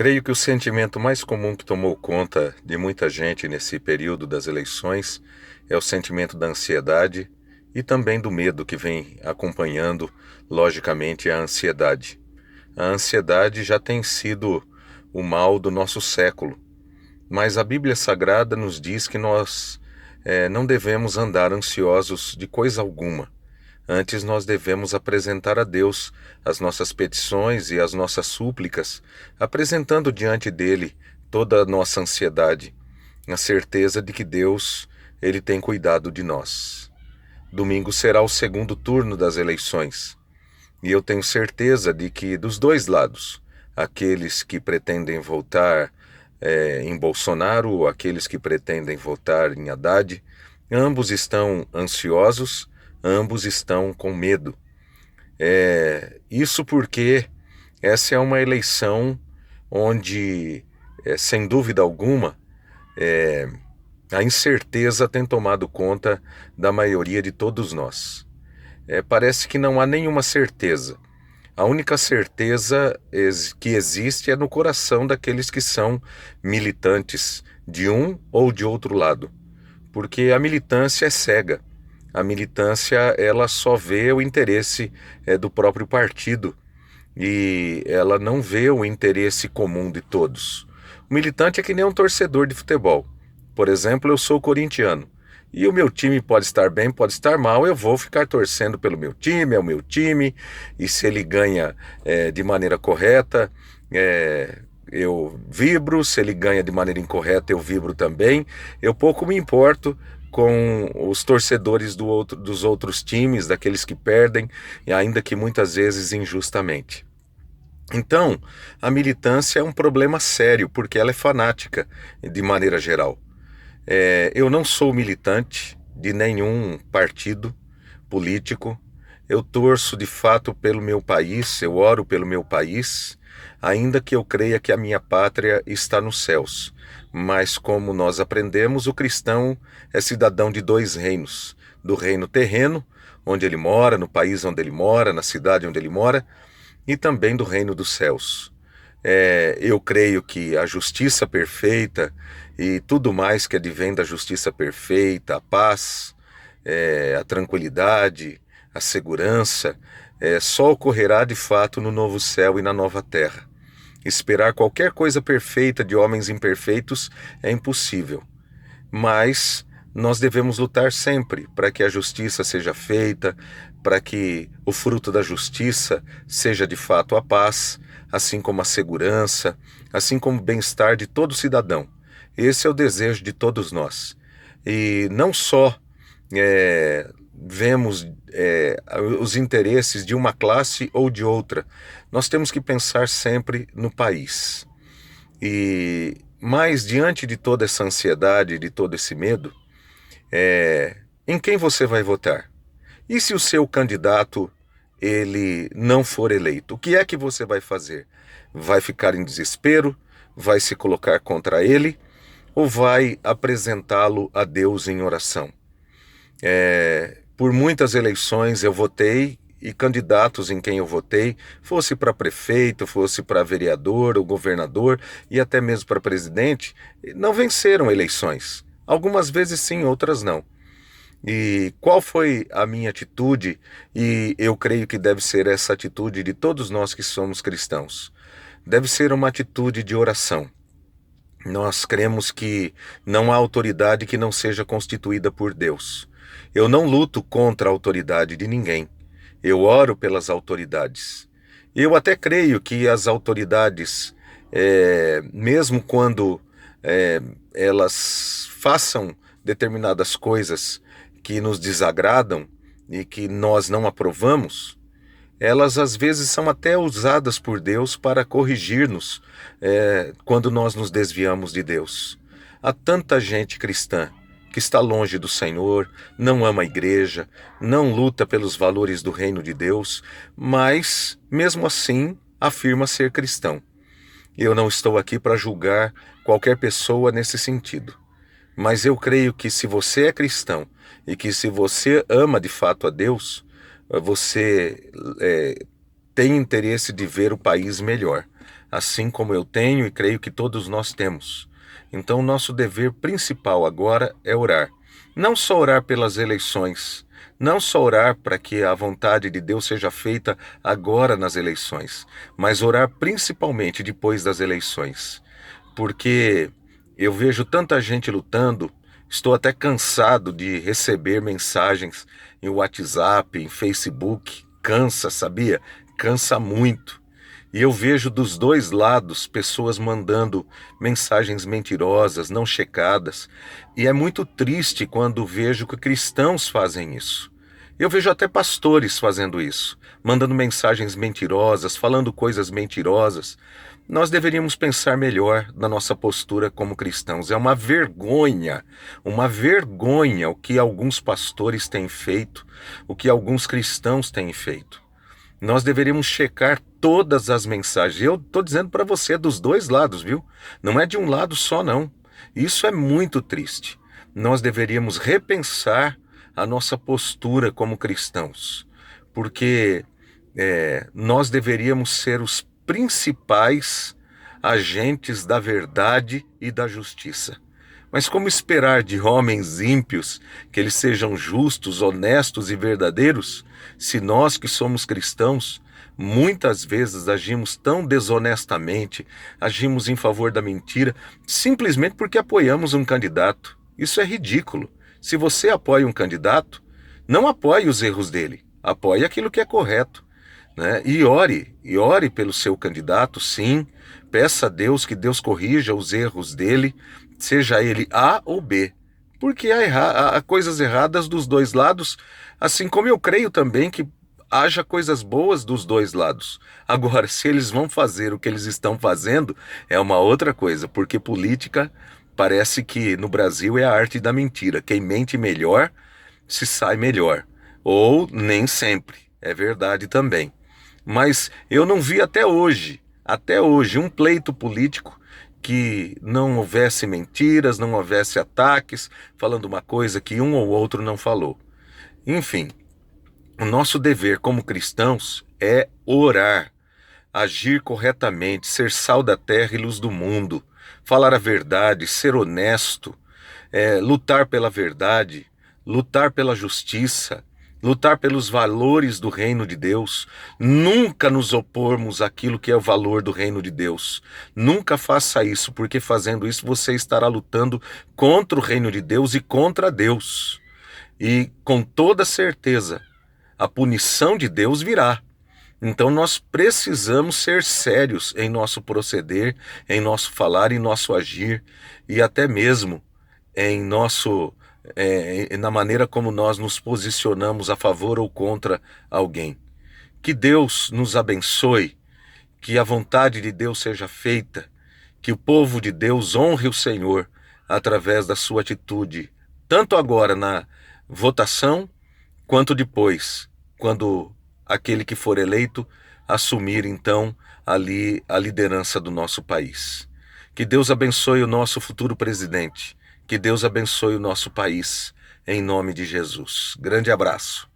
Creio que o sentimento mais comum que tomou conta de muita gente nesse período das eleições é o sentimento da ansiedade e também do medo que vem acompanhando, logicamente, a ansiedade. A ansiedade já tem sido o mal do nosso século, mas a Bíblia Sagrada nos diz que nós não devemos andar ansiosos de coisa alguma. Antes, nós devemos apresentar a Deus as nossas petições e as nossas súplicas, apresentando diante dele toda a nossa ansiedade, na certeza de que Deus, ele tem cuidado de nós. Domingo será o segundo turno das eleições, e eu tenho certeza de que dos dois lados, aqueles que pretendem votar em Bolsonaro, aqueles que pretendem votar em Haddad, ambos estão ansiosos, ambos estão com medo. Isso porque essa é uma eleição onde, sem dúvida alguma, a incerteza tem tomado conta da maioria de todos nós. Parece que não há nenhuma certeza. A única certeza que existe é no coração daqueles que são militantes de um ou de outro lado, porque a militância é cega. A militância, ela só vê o interesse do próprio partido e ela não vê o interesse comum de todos. O militante é que nem um torcedor de futebol. Por exemplo, eu sou corintiano e o meu time pode estar bem, pode estar mal, eu vou ficar torcendo pelo meu time, é o meu time, e se ele ganha de maneira correta, eu vibro, se ele ganha de maneira incorreta, eu vibro também. Eu pouco me importo com os torcedores dos outros times, daqueles que perdem, e ainda que muitas vezes injustamente. Então, a militância é um problema sério, porque ela é fanática, de maneira geral. Eu não sou militante de nenhum partido político. Eu torço de fato pelo meu país, eu oro pelo meu país, ainda que eu creia que a minha pátria está nos céus. Mas como nós aprendemos, o cristão é cidadão de dois reinos: do reino terreno, onde ele mora, no país onde ele mora, na cidade onde ele mora, e também do reino dos céus. Eu creio que a justiça perfeita e tudo mais que advém da justiça perfeita, a paz, a tranquilidade, a segurança, só ocorrerá de fato no novo céu e na nova terra. Esperar qualquer coisa perfeita de homens imperfeitos é impossível, mas nós devemos lutar sempre para que a justiça seja feita, para que o fruto da justiça seja de fato a paz, assim como a segurança, assim como o bem-estar de todo cidadão. Esse é o desejo de todos nós. E não só vemos os interesses de uma classe ou de outra, nós temos que pensar sempre no país. Mas diante de toda essa ansiedade, de todo esse medo, em quem você vai votar? E se o seu candidato ele não for eleito, o que é que você vai fazer? Vai ficar em desespero? Vai se colocar contra ele? Ou vai apresentá-lo a Deus em oração? Por muitas eleições eu votei e candidatos em quem eu votei, fosse para prefeito, fosse para vereador ou governador e até mesmo para presidente, não venceram eleições. Algumas vezes sim, outras não. E qual foi a minha atitude? E eu creio que deve ser essa atitude de todos nós que somos cristãos. Deve ser uma atitude de oração. Nós cremos que não há autoridade que não seja constituída por Deus. Eu não luto contra a autoridade de ninguém. Eu oro pelas autoridades. Eu até creio que as autoridades, mesmo quando elas façam determinadas coisas que nos desagradam e que nós não aprovamos, elas às vezes são até usadas por Deus para corrigir-nos quando nós nos desviamos de Deus. Há tanta gente cristã que está longe do Senhor, não ama a igreja, não luta pelos valores do reino de Deus, mas, mesmo assim, afirma ser cristão. Eu não estou aqui para julgar qualquer pessoa nesse sentido, mas eu creio que se você é cristão e que se você ama de fato a Deus, você tem interesse de ver o país melhor. assim como eu tenho e creio que todos nós temos. Então, nosso dever principal agora é orar. Não só orar pelas eleições, não só orar para que a vontade de Deus seja feita agora nas eleições, mas orar principalmente depois das eleições. Porque eu vejo tanta gente lutando, estou até cansado de receber mensagens em WhatsApp, em Facebook. Cansa, sabia? Cansa muito. E eu vejo dos dois lados pessoas mandando mensagens mentirosas, não checadas. E é muito triste quando vejo que cristãos fazem isso. Eu vejo até pastores fazendo isso, mandando mensagens mentirosas, falando coisas mentirosas. Nós deveríamos pensar melhor na nossa postura como cristãos. É uma vergonha o que alguns pastores têm feito, o que alguns cristãos têm feito. Nós deveríamos checar todas as mensagens. Eu estou dizendo para você dos dois lados, viu? Não é de um lado só, não. Isso é muito triste. Nós deveríamos repensar a nossa postura como cristãos, porque nós deveríamos ser os principais agentes da verdade e da justiça. Mas como esperar de homens ímpios que eles sejam justos, honestos e verdadeiros, se nós que somos cristãos, muitas vezes agimos tão desonestamente, agimos em favor da mentira, simplesmente porque apoiamos um candidato? Isso é ridículo. Se você apoia um candidato, não apoie os erros dele, apoie aquilo que é correto, né? E ore pelo seu candidato, sim, peça a Deus que Deus corrija os erros dele, seja ele A ou B, porque há coisas erradas dos dois lados, assim como eu creio também que haja coisas boas dos dois lados. Agora, se eles vão fazer o que eles estão fazendo, é uma outra coisa, porque política parece que no Brasil é a arte da mentira. Quem mente melhor se sai melhor. Ou nem sempre, é verdade também. Mas eu não vi até hoje, um pleito político que não houvesse mentiras, não houvesse ataques, falando uma coisa que um ou outro não falou. Enfim, o nosso dever como cristãos é orar, agir corretamente, ser sal da terra e luz do mundo, falar a verdade, ser honesto, lutar pela verdade, lutar pela justiça, lutar pelos valores do reino de Deus, nunca nos opormos àquilo que é o valor do reino de Deus. Nunca faça isso, porque fazendo isso você estará lutando contra o reino de Deus e contra Deus. E com toda certeza, a punição de Deus virá. Então nós precisamos ser sérios em nosso proceder, em nosso falar, em nosso agir e até mesmo em na maneira como nós nos posicionamos a favor ou contra alguém. Que Deus nos abençoe, que a vontade de Deus seja feita, que o povo de Deus honre o Senhor através da sua atitude, tanto agora na votação, quanto depois, quando aquele que for eleito assumir então ali a liderança do nosso país. Que Deus abençoe o nosso futuro presidente. Que Deus abençoe o nosso país, em nome de Jesus. Grande abraço.